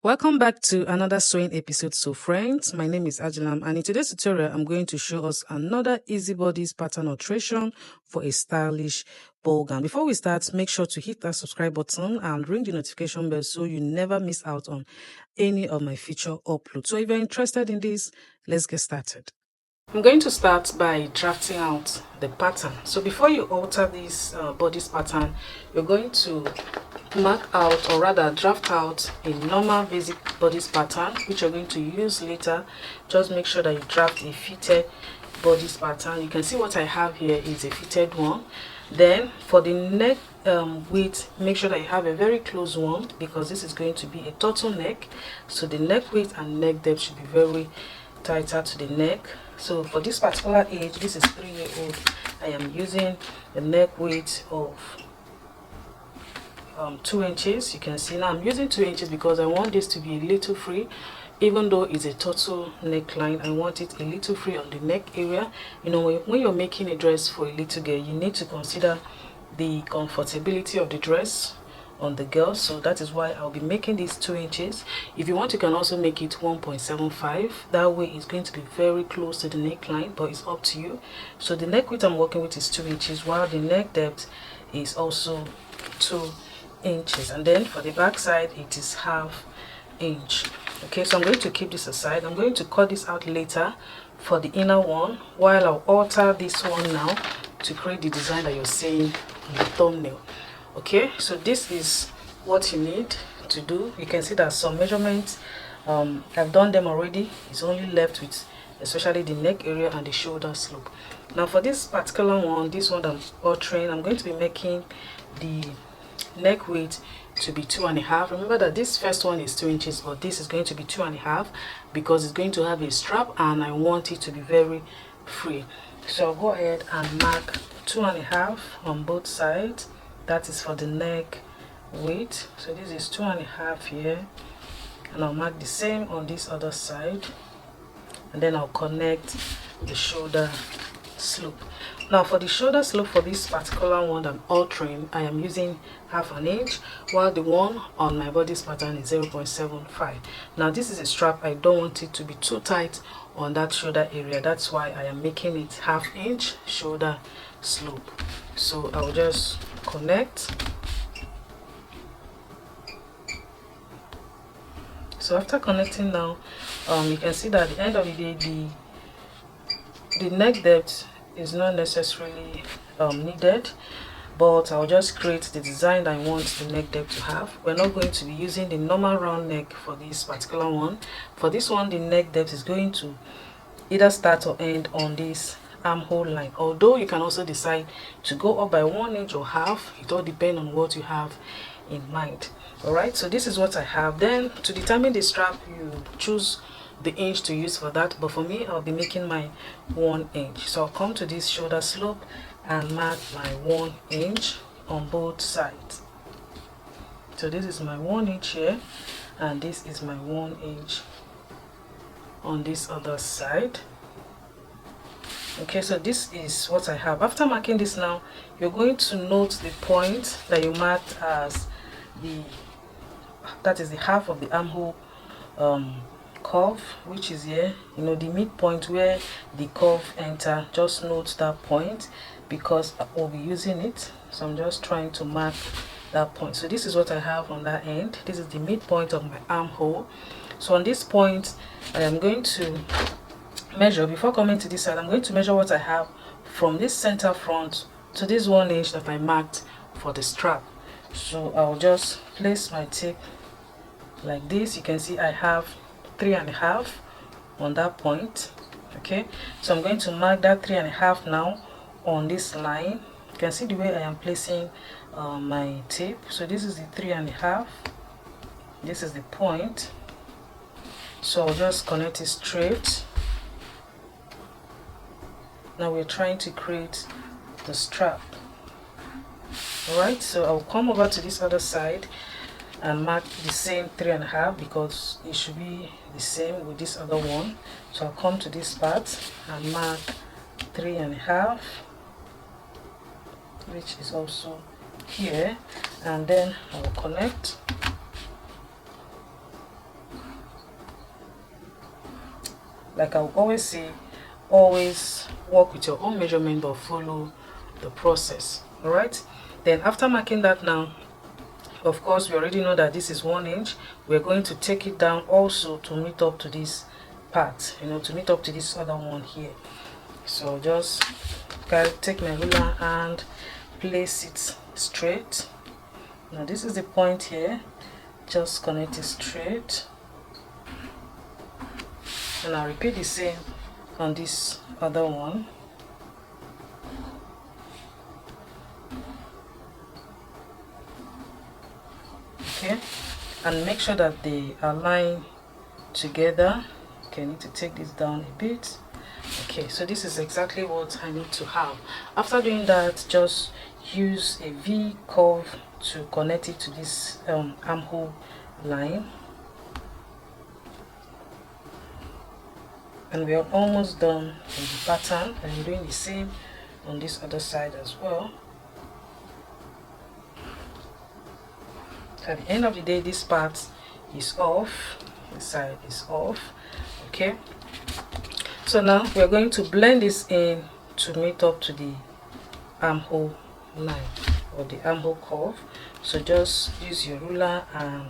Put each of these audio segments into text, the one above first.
Welcome back to another sewing episode. So friends, my name is Ajilam, and in today's tutorial I'm going to show us another easy bodice pattern alteration for a stylish ball gown. Before we start, make sure to hit that subscribe button and ring the notification bell so you never miss out on any of my future uploads. So if you're interested in this, let's get started. I'm going to start by drafting out the pattern. So before you alter this bodice pattern, you're going to mark out, or rather draft out, a normal basic bodice pattern which you're going to use later. Just make sure that you draft a fitted bodice pattern. You can see what I have here is a fitted one. Then for the neck width, make sure that you have a very close one because this is going to be a turtleneck. So the neck width and neck depth should be very tighter to the neck. So for this particular age, this is 3-year-old, I am using the neck width of 2 inches. You can see now I'm using 2 inches because I want this to be a little free. Even though it's a turtle neckline, I want it a little free on the neck area. You know, when you're making a dress for a little girl, you need to consider the comfortability of the dress on the girl. So that is why I'll be making this 2 inches. If you want, you can also make it 1.75. that way it's going to be very close to the neckline, but it's up to you. So the neck width I'm working with is 2 inches, while the neck depth is also 2 inches, and then for the back side it is ½ inch. Okay, so I'm going to keep this aside. I'm going to cut this out later for the inner one, while I'll alter this one now to create the design that you're seeing in the thumbnail. Okay, so this is what you need to do. You can see that some measurements I've done them already. It's only left with especially the neck area and the shoulder slope. Now for this particular one, this one I'm altering, I'm going to be making the neck width to be 2.5. Remember that this first one is 2 inches, but this is going to be 2.5 because it's going to have a strap and I want it to be very free. So I'll go ahead and mark 2.5 on both sides. That is for the neck width. So this is 2.5 here, and I'll mark the same on this other side, and then I'll connect the shoulder slope. Now for the shoulder slope for this particular one I'm altering, I am using ½ inch, while the one on my bodice pattern is 0.75. Now this is a strap. I don't want it to be too tight on that shoulder area. That's why I am making it ½ inch shoulder slope. So I'll just connect. So after connecting now, you can see that at the end of the day the neck depth is not necessarily needed, but I'll just create the design that I want the neck depth to have. We're not going to be using the normal round neck for this particular one. For this one, the neck depth is going to either start or end on this armhole line, although you can also decide to go up by 1 inch or half. It all depends on what you have in mind. All right, so this is what I have. Then to determine the strap, you choose the inch to use for that, but for me I'll be making my 1 inch. So I'll come to this shoulder slope and mark my 1 inch on both sides. So this is my 1 inch here, and this is my 1 inch on this other side. Okay, so this is what I have. After marking this now, you're going to note the point that you marked as that is the half of the armhole curve, which is here. You know, the midpoint where the curve enter, just note that point because I'll be using it. So I'm just trying to mark that point. So this is what I have on that end. This is the midpoint of my armhole. So on this point I am going to measure. Before coming to this side, I'm going to measure what I have from this center front to this 1 inch that I marked for the strap. So I'll just place my tape like this. You can see I have 3.5 on that point. Okay, so I'm going to mark that 3.5 now on this line. You can see the way I am placing my tape. So this is the 3.5, this is the point. So I'll just connect it straight. Now we're trying to create the strap. Alright, so I'll come over to this other side and mark the same 3.5 because it should be the same with this other one. So I'll come to this part and mark 3.5, which is also here, and then I'll connect. like I always say, always work with your own measurement but follow the process. All right, then after marking that, now of course we already know that this is 1 inch. We're going to take it down also to meet up to this part, you know, to meet up to this other one here. So just take my ruler and place it straight. Now this is the point here, just connect it straight, and I'll repeat the same on this other one. Okay, and make sure that they align together. Okay, I need to take this down a bit. Okay, so this is exactly what I need to have. After doing that, just use a V curve to connect it to this armhole line, and we are almost done with the pattern. And I'm doing the same on this other side as well. At the end of the day, this part is off, this side is off. Okay, so now we're going to blend this in to meet up to the armhole line or the armhole curve. So just use your ruler and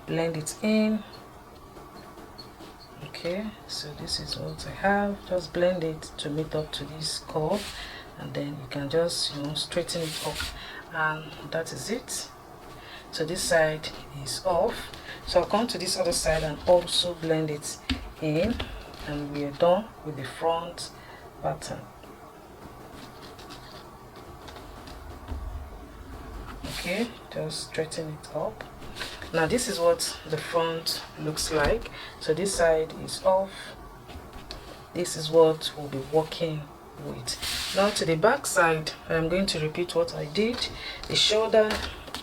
blend it in. Okay, so this is what I have. Just blend it to meet up to this curve, and then you can just, you know, straighten it up, and that is it. So this side is off, so I'll come to this other side and also blend it in, and we are done with the front pattern. Okay, just straighten it up. Now this is what the front looks like. So this side is off. This is what we'll be working with. Now to the back side, I'm going to repeat what I did. The shoulder,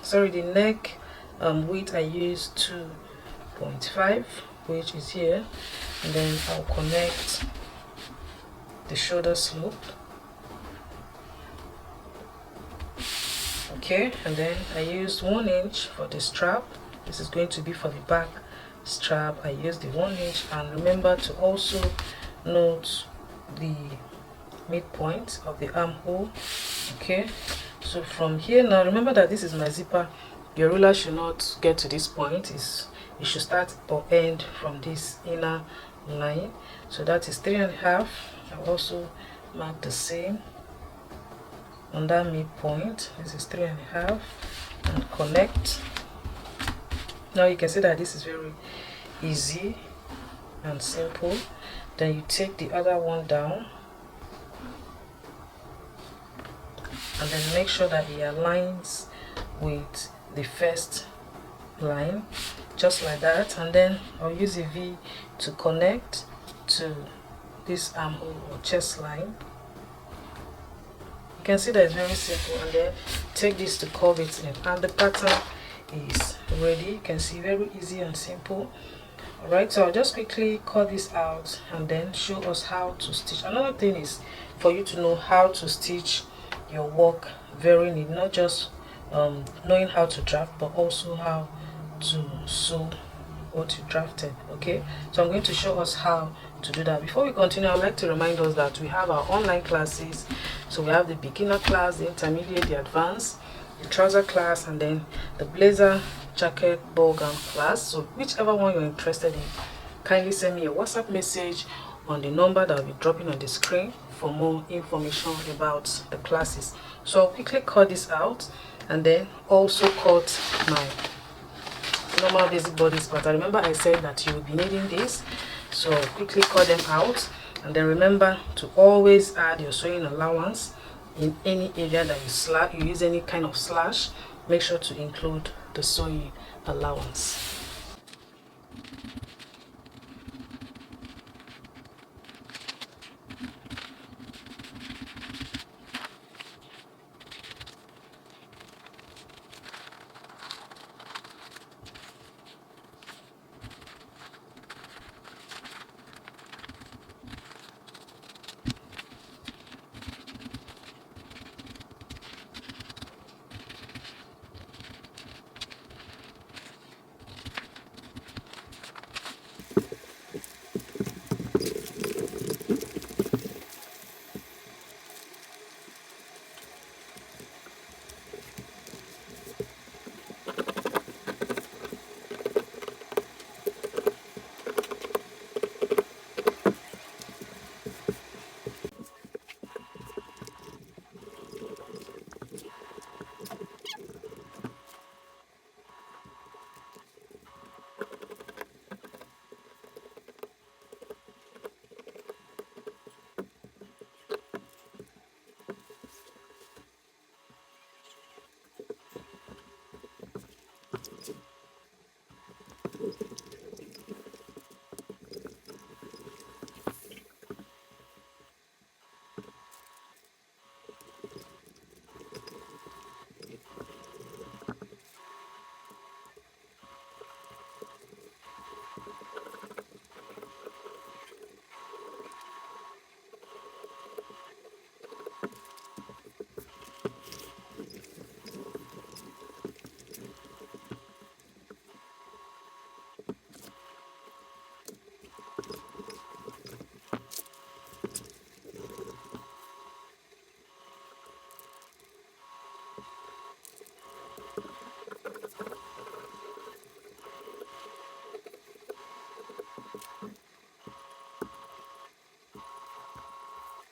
sorry, the neck width, I used 2.5, which is here, and then I'll connect the shoulder slope. Okay, and then I used 1 inch for the strap. This is going to be for the back strap. I used the 1 inch, and remember to also note the midpoint of the armhole. Okay, so from here, now remember that this is my zipper. Your ruler should not get to this point. It should start or end from this inner line. So that is 3.5. I'll also mark the same on that midpoint. This is 3.5, and connect. Now you can see that this is very easy and simple. Then you take the other one down, and then make sure that it aligns with the first line, just like that. And then I'll use a V to connect to this armhole or chest line. You can see that it's very simple, and then take this to curve it in, and the pattern is ready. You can see, very easy and simple. Alright, so I'll just quickly cut this out and then show us how to stitch. Another thing is for you to know how to stitch your work very neat, not just knowing how to draft, but also how to sew what you drafted. Okay, so I'm going to show us how to do that. Before we continue, I'd like to remind us that we have our online classes. So we have the beginner class, the intermediate, the advanced, the trouser class, and then the blazer, jacket, ball gown class. So whichever one you're interested in, kindly send me a WhatsApp message on the number that will be dropping on the screen for more information about the classes. So I'll quickly cut this out, and then also cut my normal basic bodice pattern. Remember I said that you will be needing this, so quickly cut them out. And then remember to always add your sewing allowance in any area that you use any kind of slash. Make sure to include the sewing allowance.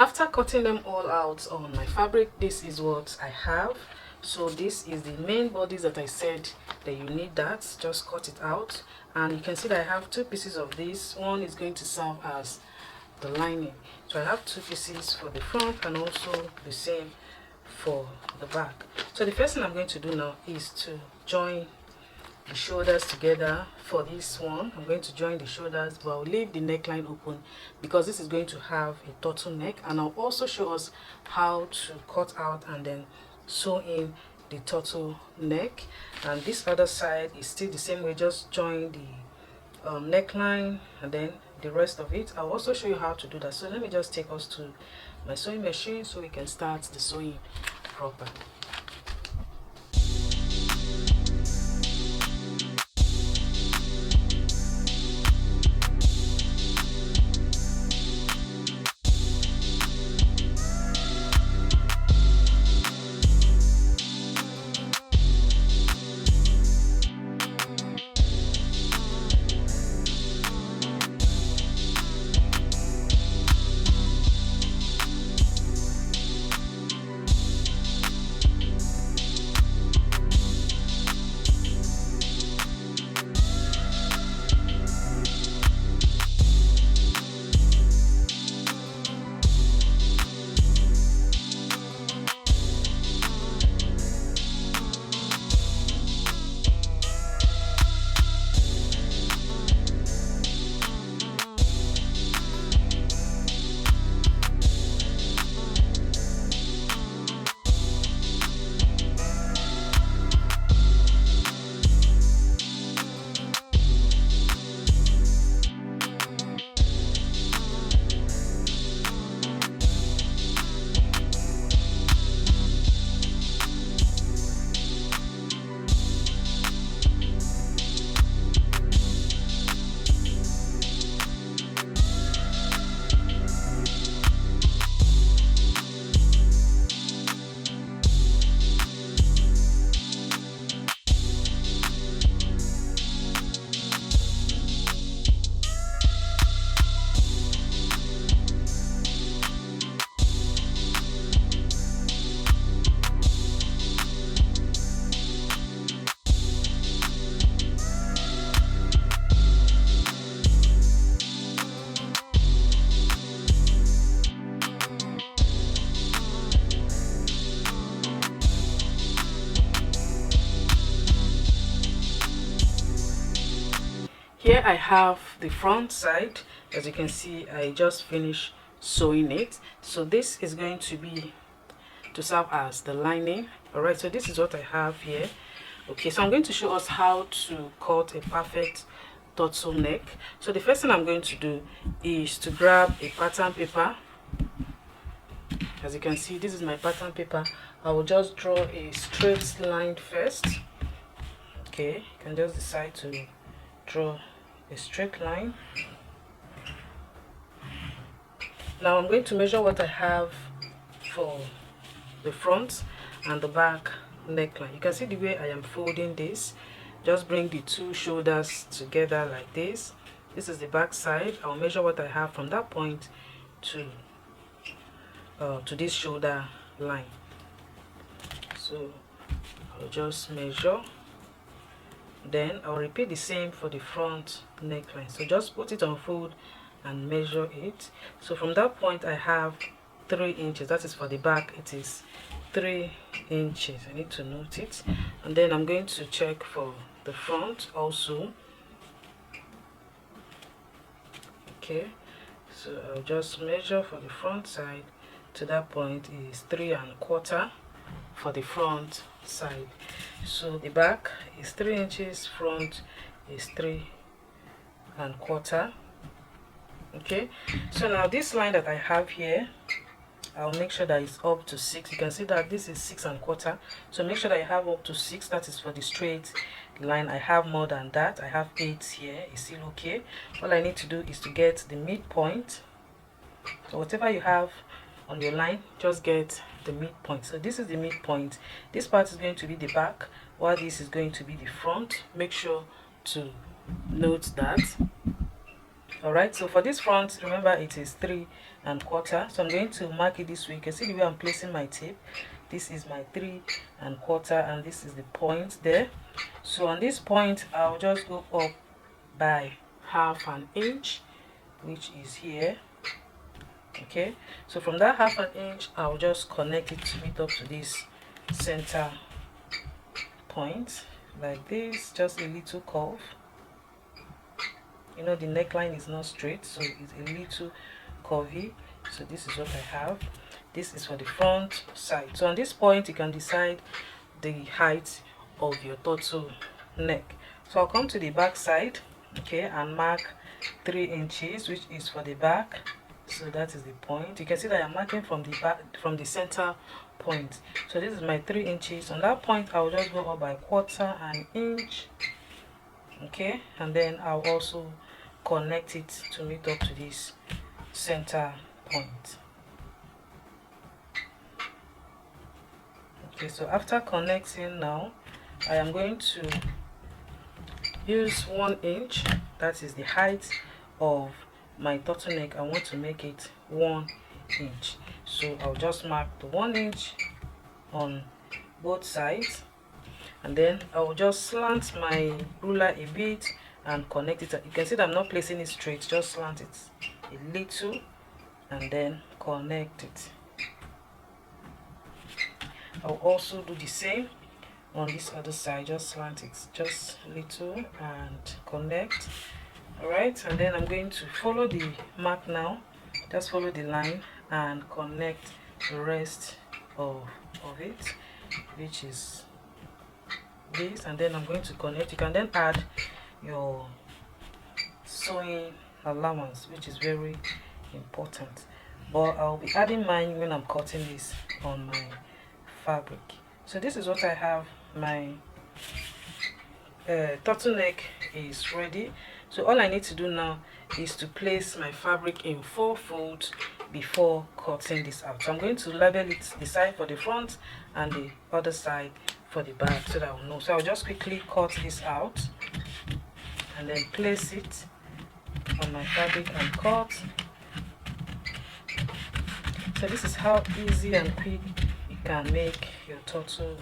After cutting them all out on my fabric, this is what I have. So this is the main bodice that I said that you need. That just cut it out, and you can see that I have two pieces of this. One is going to serve as the lining, so I have two pieces for the front and also the same for the back. So the first thing I'm going to do now is to join the shoulders together. For this one, I'm going to join the shoulders, but I'll leave the neckline open because this is going to have a turtleneck, and I'll also show us how to cut out and then sew in the turtleneck. And this other side is still the same way, just join the neckline and then the rest of it. I'll also show you how to do that. So let me just take us to my sewing machine so we can start the sewing proper. Here I have the front side. As you can see, I just finished sewing it. So this is going to be to serve as the lining. Alright, so this is what I have here. Okay, so I'm going to show us how to cut a perfect turtleneck. So the first thing I'm going to do is to grab a pattern paper. As you can see, this is my pattern paper. I will just draw a straight line first. Okay, you can just decide to draw a straight line. Now I'm going to measure what I have for the front and the back neckline. You can see the way I am folding this. Just bring the two shoulders together like this. This is the back side. I'll measure what I have from that point to this shoulder line. So I'll just measure. Then I'll repeat the same for the front neckline. So just put it on fold and measure it. So from that point I have 3 inches. That is for the back. It is 3 inches. I need to note it. And then I'm going to check for the front also. Okay, so I'll just measure for the front side. To that point is 3 1/4 for the front side. So the back is 3 inches, front is 3 1/4. Okay, so now this line that I have here, I'll make sure that it's up to 6. You can see that this is 6 1/4. So make sure that you have up to 6. That is for the straight line. I have more than that. I have 8 here. It's still okay. All I need to do is to get the midpoint. So whatever you have on your line, just get the midpoint. So this is the midpoint. This part is going to be the back, while this is going to be the front. Make sure to note that. All right, so for this front, remember it is 3¼ so I'm going to mark it this way. You can see the way I'm placing my tape. This is my 3¼ and this is the point there. So on this point I'll just go up by ½ inch, which is here. Okay, so from that ½ inch I'll just connect it to meet up to this center point like this, just a little curve. You know, the neckline is not straight, so it's a little curvy. So this is what I have. This is for the front side. So on this point you can decide the height of your turtle neck. So I'll come to the back side, okay, and mark 3 inches, which is for the back. So that is the point. You can see that I'm marking from the back, from the center point. So this is my 3 inches. On that point I'll just go up by ¼ inch, okay, and then I'll also connect it to meet up to this center point. Okay, so after connecting now, I am going to use 1 inch. That is the height of my turtleneck. I want to make it 1 inch, so I'll just mark the 1 inch on both sides, and then I'll just slant my ruler a bit and connect it. You can see that I'm not placing it straight, just slant it a little and then connect it. I'll also do the same on this other side, just slant it just a little and connect. All right, and then I'm going to follow the mark now, just follow the line and connect the rest of it, which is this, and then I'm going to connect. You can then add your sewing allowance, which is very important, but I'll be adding mine when I'm cutting this on my fabric. So this is what I have. My turtleneck is ready. So all I need to do now is to place my fabric in 4 folds before cutting this out. So I'm going to label it, the side for the front and the other side for the back, so that I'll know. So I'll just quickly cut this out and then place it on my fabric and cut. So this is how easy and quick you can make your turtle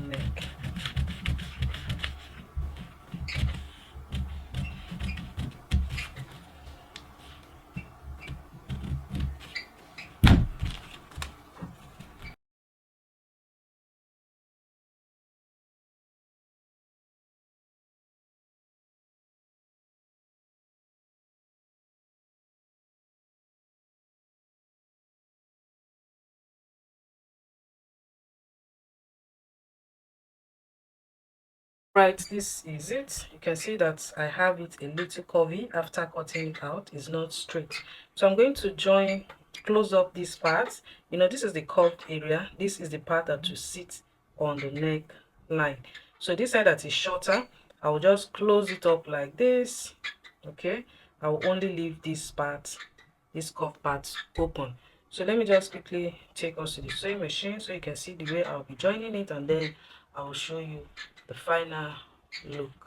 neck. Right, this is it. You can see that I have it a little curvy after cutting it out. It's not straight. So I'm going to join, close up this part. You know, this is the curved area. This is the part that will sit on the neck line. So this side that is shorter, I will just close it up like this. Okay, I will only leave this part, this curved part, open. So let me just quickly take us to the sewing machine so you can see the way I'll be joining it, and then I will show you the final look.